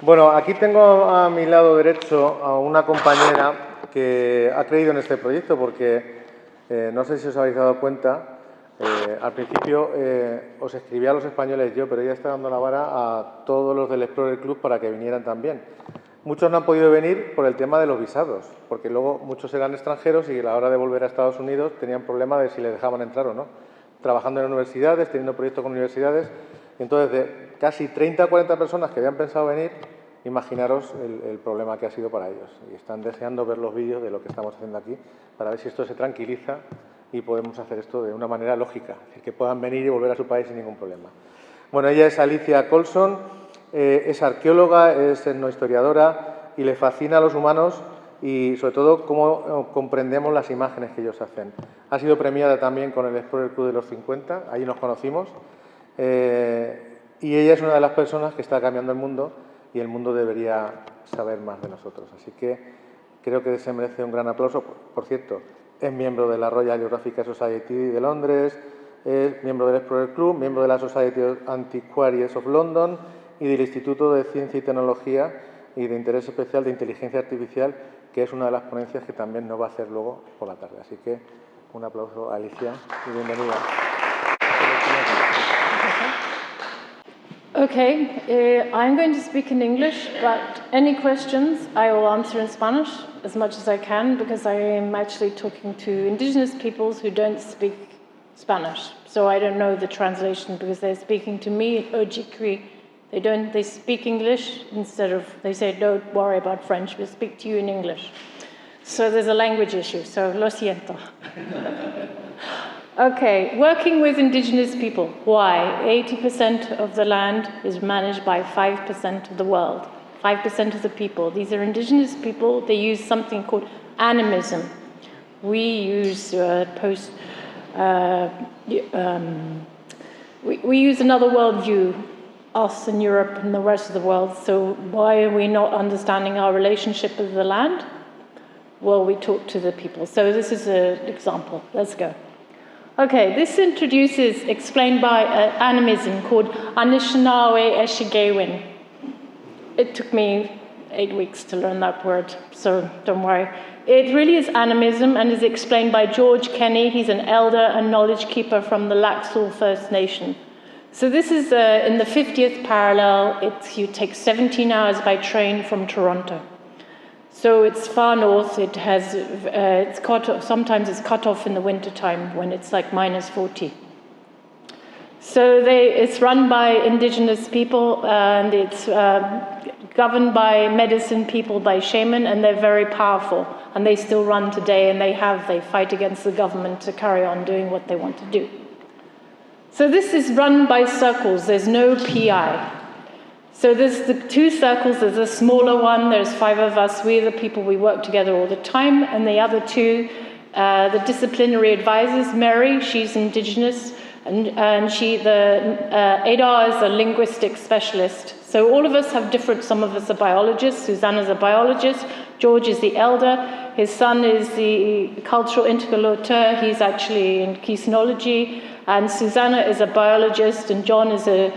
Bueno, aquí tengo a mi lado derecho a una compañera que ha creído en este proyecto porque no sé si os habéis dado cuenta, al principio os escribía a los españoles yo, pero ella está dando la vara a todos los del Explorer Club para que vinieran también. Muchos no han podido venir por el tema de los visados, porque luego muchos eran extranjeros y a la hora de volver a Estados Unidos tenían problema de si les dejaban entrar o no. Trabajando en universidades, teniendo proyectos con universidades. Entonces, de casi 30 o 40 personas que habían pensado venir, imaginaros el problema que ha sido para ellos. Y están deseando ver los vídeos de lo que estamos haciendo aquí para ver si esto se tranquiliza y podemos hacer esto de una manera lógica, es decir, que puedan venir y volver a su país sin ningún problema. Bueno, ella es Alicia Colson, es arqueóloga, es etnohistoriadora y le fascina a los humanos y, sobre todo, cómo comprendemos las imágenes que ellos hacen. Ha sido premiada también con el Explorer Club de los 50, ahí nos conocimos, y ella es una de las personas que está cambiando el mundo y el mundo debería saber más de nosotros. Así que creo que se merece un gran aplauso. Por cierto, es miembro de la Royal Geographical Society de Londres, es miembro del Explorer Club, miembro de la Society of Antiquaries of London y del Instituto de Ciencia y Tecnología y de Interés Especial de Inteligencia Artificial, que es una de las ponencias que también nos va a hacer luego por la tarde. Así que un aplauso a Alicia y bienvenida. Okay, I'm going to speak in English, but any questions I will answer in Spanish as much as I can, because I am actually talking to indigenous peoples who don't speak Spanish. So I don't know the translation because they're speaking to me in Ojibwe. They speak English instead of, they say, don't worry about French, we'll speak to you in English. So there's a language issue, so lo siento. Okay, working with indigenous people. Why? 80% of the land is managed by 5% of the world, 5% of the people. These are indigenous people. They use something called animism. We use we use another worldview, us in Europe and the rest of the world. So why are we not understanding our relationship with the land? Well, we talk to the people. So this is an example. Let's go. Okay, this introduces, explained by animism called Ahnishinahbayeshshikaywin. It took me 8 weeks to learn that word, so don't worry. It really is animism and is explained by George Kenny. He's an elder and knowledge keeper from the Laxall First Nation. So this is in the 50th parallel. You take 17 hours by train from Toronto. So it's far north. It has, sometimes it's cut off in the wintertime when it's like -40. So it's run by indigenous people and it's governed by medicine people, by shaman, and they're very powerful. And they still run today, and they fight against the government to carry on doing what they want to do. So this is run by circles. There's no PI. So there's the 2 circles, there's a smaller one, there's 5 of us, we're the people, we work together all the time, and the other 2, the disciplinary advisors, Mary, she's indigenous, and Adar is a linguistic specialist. So all of us have different, some of us are biologists, Susanna's a biologist, George is the elder, his son is the cultural interlocutor, he's actually in kisenology, and Susanna is a biologist, and John is a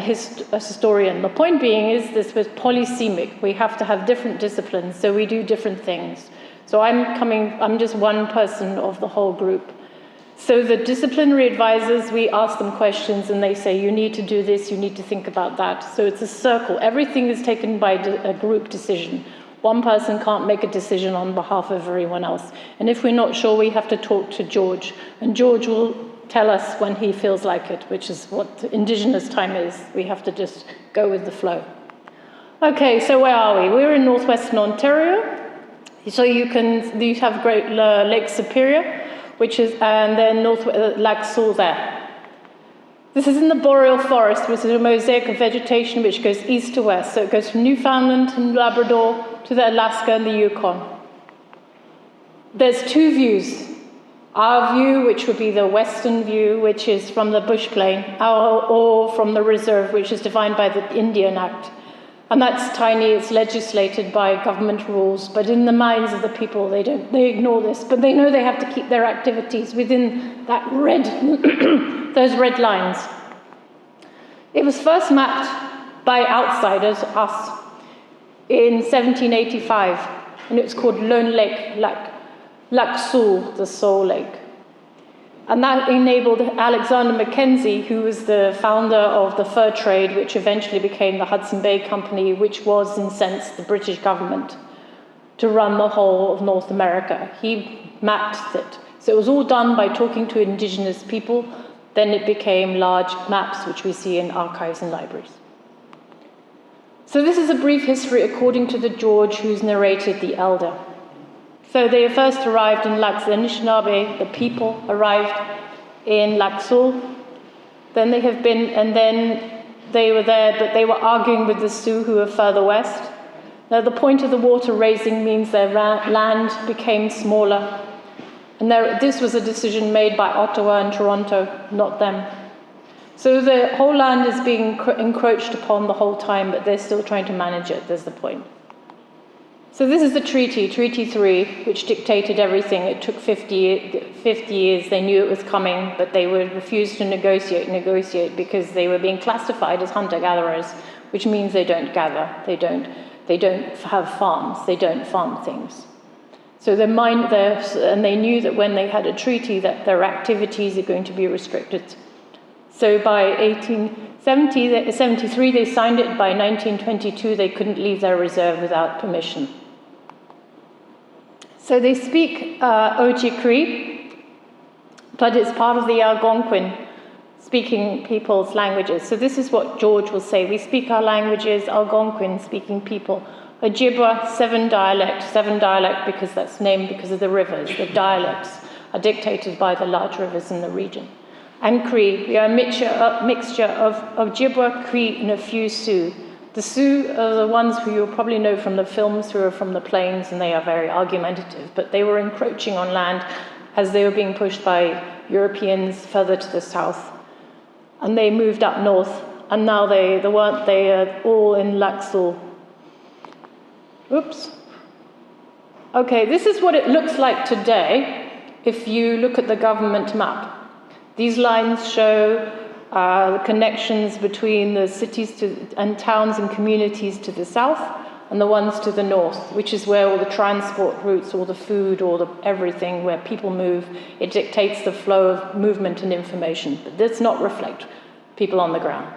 historian. The point being is this was polysemic. We have to have different disciplines, so we do different things. So I'm just one person of the whole group. So the disciplinary advisors, we ask them questions and they say, you need to do this, you need to think about that. So it's a circle. Everything is taken by a group decision. One person can't make a decision on behalf of everyone else. And if we're not sure, we have to talk to George. And George will tell us when he feels like it, which is what indigenous time is. We have to just go with the flow. Okay, so where are we? We're in northwestern Ontario. So you have Great Lake Superior, and then Laxall there. This is in the boreal forest, which is a mosaic of vegetation which goes east to west. So it goes from Newfoundland and Labrador to the Alaska and the Yukon. There's 2 views. Our view, which would be the western view, which is from the bush plain, or from the reserve, which is defined by the Indian Act. And that's tiny, it's legislated by government rules, but in the minds of the people, they ignore this, but they know they have to keep their activities within that those red lines. It was first mapped by outsiders, us, in 1785, and it's called Lone Lake, Lac Seul, the Soul Lake. And that enabled Alexander Mackenzie, who was the founder of the fur trade, which eventually became the Hudson Bay Company, which was, in a sense, the British government, to run the whole of North America. He mapped it. So it was all done by talking to indigenous people. Then it became large maps, which we see in archives and libraries. So this is a brief history according to the George who's narrated the Elder. So they first arrived in Lac Anishinaabe, the people arrived in Lac Seul. Then they have been, and then they were there, but they were arguing with the Sioux who were further west. Now the point of the water raising means their land became smaller. And this was a decision made by Ottawa and Toronto, not them. So the whole land is being encroached upon the whole time, but they're still trying to manage it, there's the point. So this is the treaty, Treaty 3, which dictated everything. It took 50 years. They knew it was coming, but they would refuse to negotiate because they were being classified as hunter-gatherers, which means they don't gather, they don't have farms, they don't farm things. So and they knew that when they had a treaty that their activities are going to be restricted. So by 1873 they signed it. By 1922 they couldn't leave their reserve without permission. So they speak Oji Cree, but it's part of the Algonquin speaking people's languages. So this is what George will say. We speak our languages, Algonquin speaking people. Ojibwa, seven dialect because that's named because of the rivers. The dialects are dictated by the large rivers in the region. And Cree, we are a mixture of Ojibwa, Cree, and a few Sioux. The Sioux are the ones who you'll probably know from the films, who are from the plains, and they are very argumentative, but they were encroaching on land as they were being pushed by Europeans further to the south. And they moved up north, and now they are all in Lac Seul. Oops. Okay, this is what it looks like today if you look at the government map. These lines show the connections between the cities and towns and communities to the south and the ones to the north, which is where all the transport routes, all the food, everything, where people move. It dictates the flow of movement and information, but does not reflect people on the ground.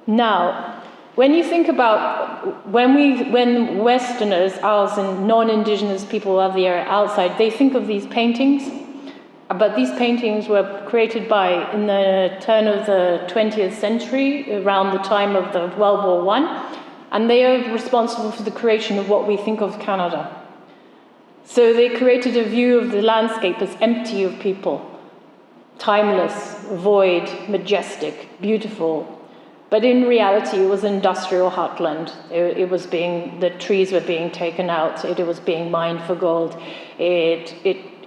Now, when you think about when Westerners, ours and non-Indigenous people of the area outside, they think of these paintings, but these paintings were created in the turn of the 20th century, around the time of the World War I, and they are responsible for the creation of what we think of Canada. So they created a view of the landscape as empty of people, timeless, void, majestic, beautiful. But in reality, it was an industrial heartland. The trees were being taken out. It was being mined for gold. It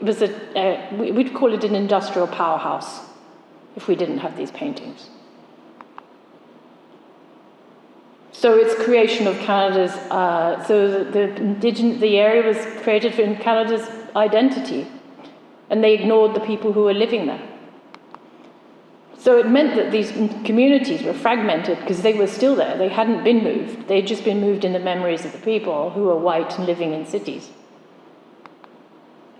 was we'd call it an industrial powerhouse if we didn't have these paintings. So it's creation of Canada's. So the area was created in Canada's identity, and they ignored the people who were living there. So it meant that these communities were fragmented because they were still there. They hadn't been moved. They had just been moved in the memories of the people who were white and living in cities.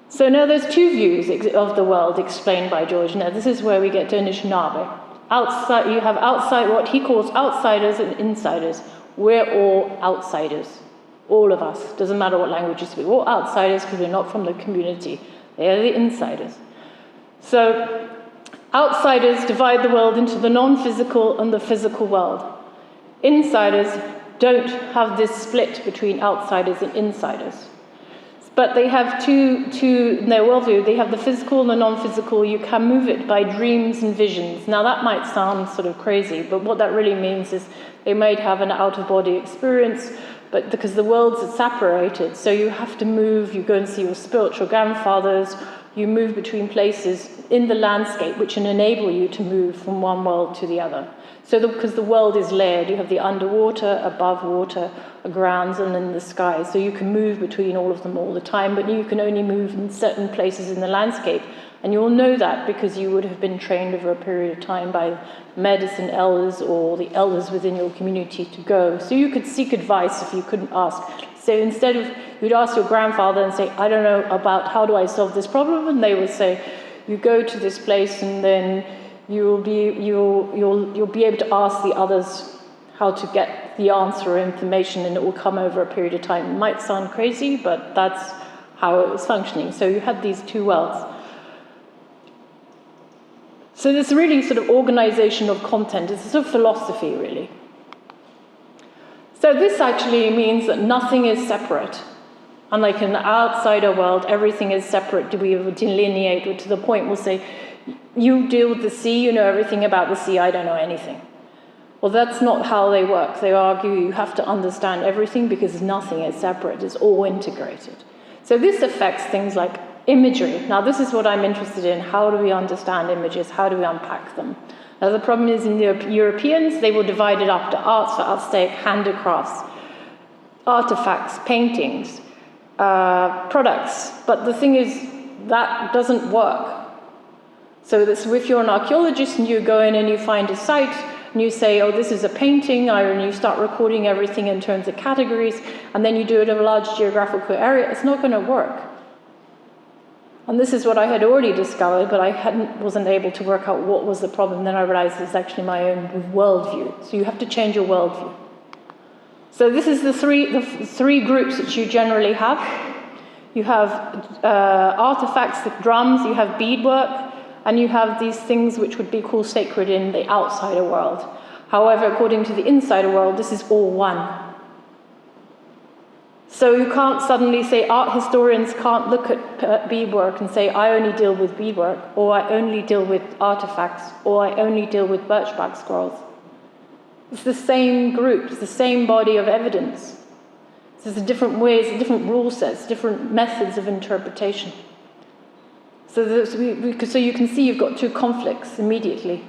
So now there's two views of the world explained by George. Now this is where we get to Anishinaabe. Outside, you have outside, what he calls outsiders and insiders. We're all outsiders. All of us. Doesn't matter what language you speak. We're all outsiders because we're not from the community. They are the insiders. So outsiders divide the world into the non-physical and the physical world. Insiders don't have this split between outsiders and insiders. But they have two in their worldview. They have the physical and the non-physical. You can move it by dreams and visions. Now that might sound sort of crazy, but what that really means is they might have an out-of-body experience, but because the worlds are separated, so you have to move, you go and see your spiritual grandfathers, you move between places in the landscape which can enable you to move from one world to the other. So because the world is layered, you have the underwater, above water, grounds, and in the sky. So you can move between all of them all the time, but you can only move in certain places in the landscape And you'll know that because you would have been trained over a period of time by medicine elders or the elders within your community to go. So you could seek advice if you couldn't ask. So instead of, you'd ask your grandfather and say, I don't know about how do I solve this problem, and they would say, you go to this place and then you'll be able to ask the others how to get the answer or information, and it will come over a period of time. It might sound crazy, but that's how it was functioning. So you had these two worlds. So this really sort of organization of content, it's a sort of philosophy, really. So this actually means that nothing is separate. Unlike in the outsider world, everything is separate. We delineate, or to the point we'll say, you deal with the sea, you know everything about the sea, I don't know anything. Well, that's not how they work. They argue you have to understand everything because nothing is separate, it's all integrated. So this affects things like imagery. Now, this is what I'm interested in. How do we understand images? How do we unpack them? Now, the problem is in the Europeans, they will divide it up to arts, for art's sake, handicrafts, artifacts, paintings, products. But the thing is, that doesn't work. So if you're an archaeologist and you go in and you find a site, and you say, oh, this is a painting, and you start recording everything in terms of categories, and then you do it in a large geographical area, it's not going to work. And this is what I had already discovered, but I wasn't able to work out what was the problem. Then I realized it's actually my own worldview. So you have to change your worldview. So this is the three groups that you generally have. You have artifacts, like drums, you have beadwork, and you have these things which would be called sacred in the outsider world. However, according to the insider world, this is all one. So you can't suddenly say, art historians can't look at beadwork and say, I only deal with beadwork, or I only deal with artifacts, or I only deal with birchbark scrolls. It's the same group, it's the same body of evidence. There's different ways, different rule sets, different methods of interpretation. So you can see you've got two conflicts immediately.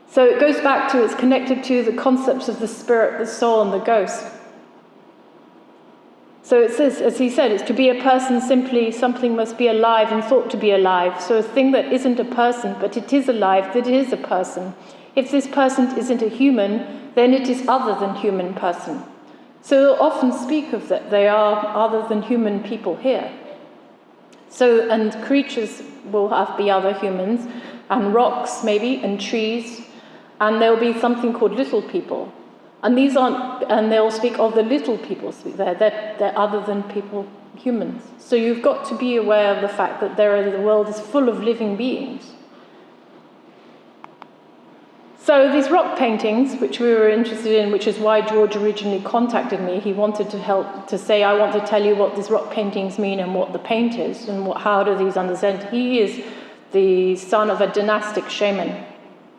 So it goes back to, it's connected to the concepts of the spirit, the soul, and the ghost. So it says, as he said, it's to be a person simply, something must be alive and thought to be alive. So a thing that isn't a person, but it is alive, that it is a person. If this person isn't a human, then it is other than human person. So they'll often speak of that they are other than human people here. So, and creatures will be other humans, and rocks maybe, and trees, and there'll be something called little people. And these aren't, and they'll speak of the little people they're other than people, humans. So you've got to be aware of the fact that the world is full of living beings. So these rock paintings, which we were interested in, which is why George originally contacted me, he wanted to help to say, I want to tell you what these rock paintings mean and what the paint is, and how do these understand. He is the son of a dynastic shaman.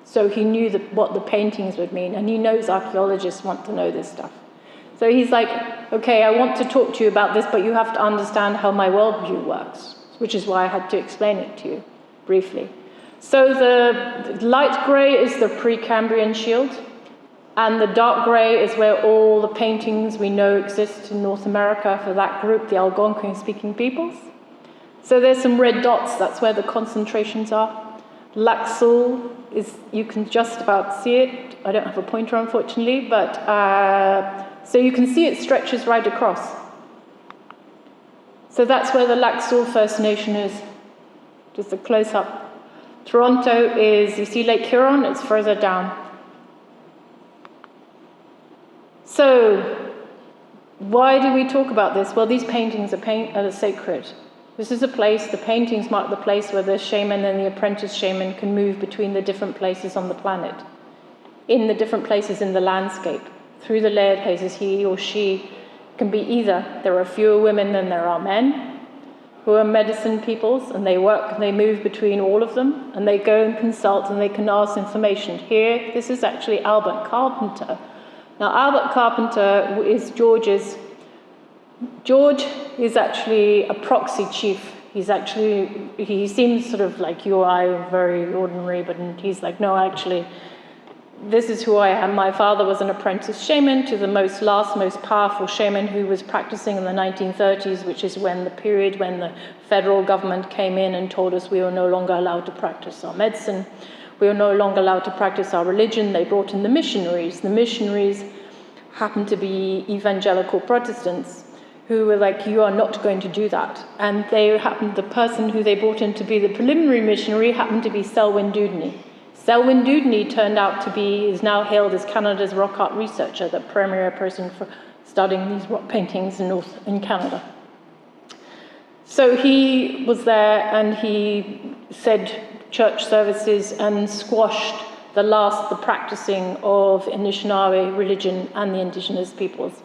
So he knew what the paintings would mean, and he knows archaeologists want to know this stuff. So he's like, okay, I want to talk to you about this, but you have to understand how my worldview works, which is why I had to explain it to you briefly. So the light grey is the Precambrian shield, and the dark grey is where all the paintings we know exist in North America for that group, the Algonquin-speaking peoples. So there's some red dots, that's where the concentrations are. Laxul is, you can just about see it. I don't have a pointer, unfortunately, but so you can see it stretches right across. So that's where the Laxul First Nation is, just a close-up. Toronto is, you see Lake Huron, it's further down. So, why do we talk about this? Well, these paintings are sacred. This is a place, the paintings mark the place where the shaman and the apprentice shaman can move between the different places on the planet, in the different places in the landscape. Through the layered places, he or she can be either. There are fewer women than there are men who are medicine peoples, and they work and they move between all of them, and they go and consult and they can ask information. Here, this is actually Albert Carpenter. Now, Albert Carpenter is George is actually a proxy chief. He seems sort of like you or I, very ordinary, but he's like, no, actually, this is who I am. My father was an apprentice shaman to the most powerful shaman who was practicing in the 1930s, which is when the period when the federal government came in and told us we were no longer allowed to practice our medicine. We were no longer allowed to practice our religion. They brought in the missionaries. The missionaries happened to be evangelical Protestants who were like, you are not going to do that. And the person who they brought in to be the preliminary missionary happened to be Selwyn Dewdney. Selwyn Dewdney is now hailed as Canada's rock art researcher, the premier person for studying these rock paintings in Canada. So he was there and he said church services and squashed the practicing of Anishinaabe religion and the Indigenous peoples.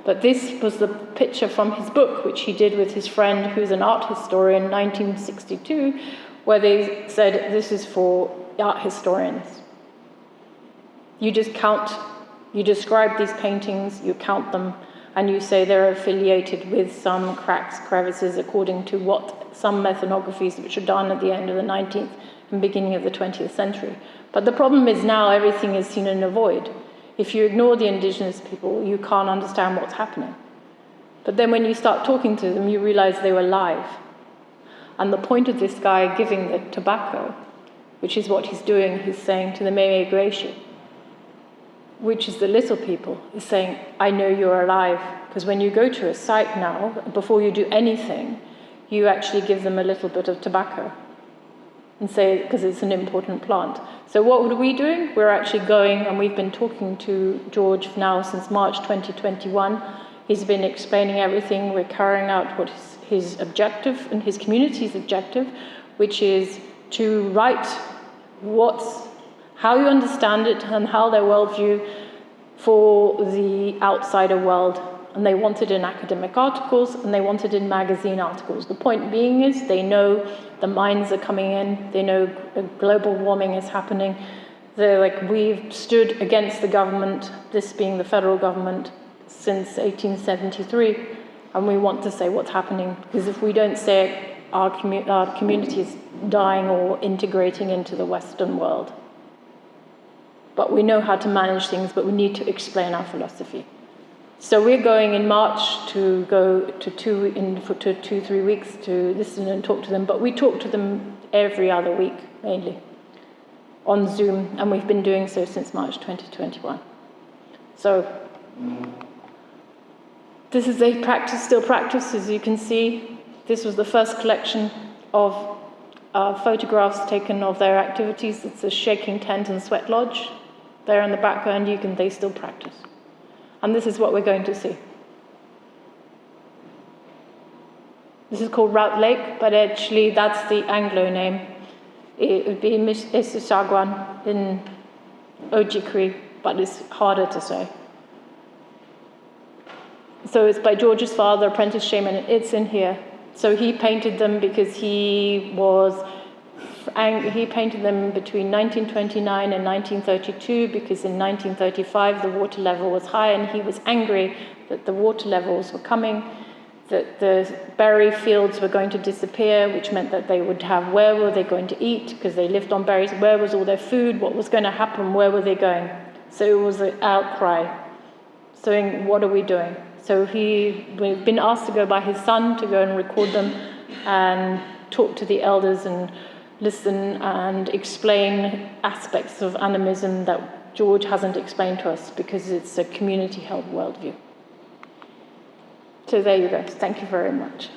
But this was the picture from his book, which he did with his friend, who's an art historian, in 1962, where they said, this is for art historians. You just count, you describe these paintings, you count them, and you say they're affiliated with some cracks, crevices, according to what some methanographies which are done at the end of the 19th and beginning of the 20th century. But the problem is now everything is seen in a void. If you ignore the Indigenous people, you can't understand what's happening. But then when you start talking to them, you realize they were live. And the point of this guy giving the tobacco, which is what he's doing, he's saying to the Meme Gracie, which is the little people, is saying, I know you're alive. Because when you go to a site now, before you do anything, you actually give them a little bit of tobacco. And say, because it's an important plant. So what are we doing? We're actually going, and we've been talking to George now since March 2021. He's been explaining everything. We're carrying out what is his objective and his community's objective, which is to write how you understand it and how their worldview for the outsider world. And they want it in academic articles, and they want it in magazine articles. The point being is they know the mines are coming in, they know global warming is happening. They're like, we've stood against the government, this being the federal government, since 1873, and we want to say what's happening, because if we don't say it, our community is dying or integrating into the Western world. But we know how to manage things, but we need to explain our philosophy. So we're going in March to go to 2-3 weeks to listen and talk to them, but we talk to them every other week, mainly, on Zoom, and we've been doing so since March 2021. So this is still practice, as you can see. This was the first collection of photographs taken of their activities. It's a shaking tent and sweat lodge. There in the background, they still practice. And this is what we're going to see. This is called Route Lake, but actually that's the Anglo name. It would be Mississauga in Ojibwe, but it's harder to say. So it's by George's father, apprentice shaman, and it's in here. So he painted them because he painted them between 1929 and 1932 because in 1935 the water level was high and he was angry that the water levels were coming, that the berry fields were going to disappear, which meant that they would have, where were they going to eat, because they lived on berries, where was all their food, what was going to happen, where were they going? So it was an outcry, saying, what are we doing? So we've been asked to go by his son to go and record them and talk to the elders and listen and explain aspects of animism that George hasn't explained to us because it's a community-held worldview. So there you go. Thank you very much.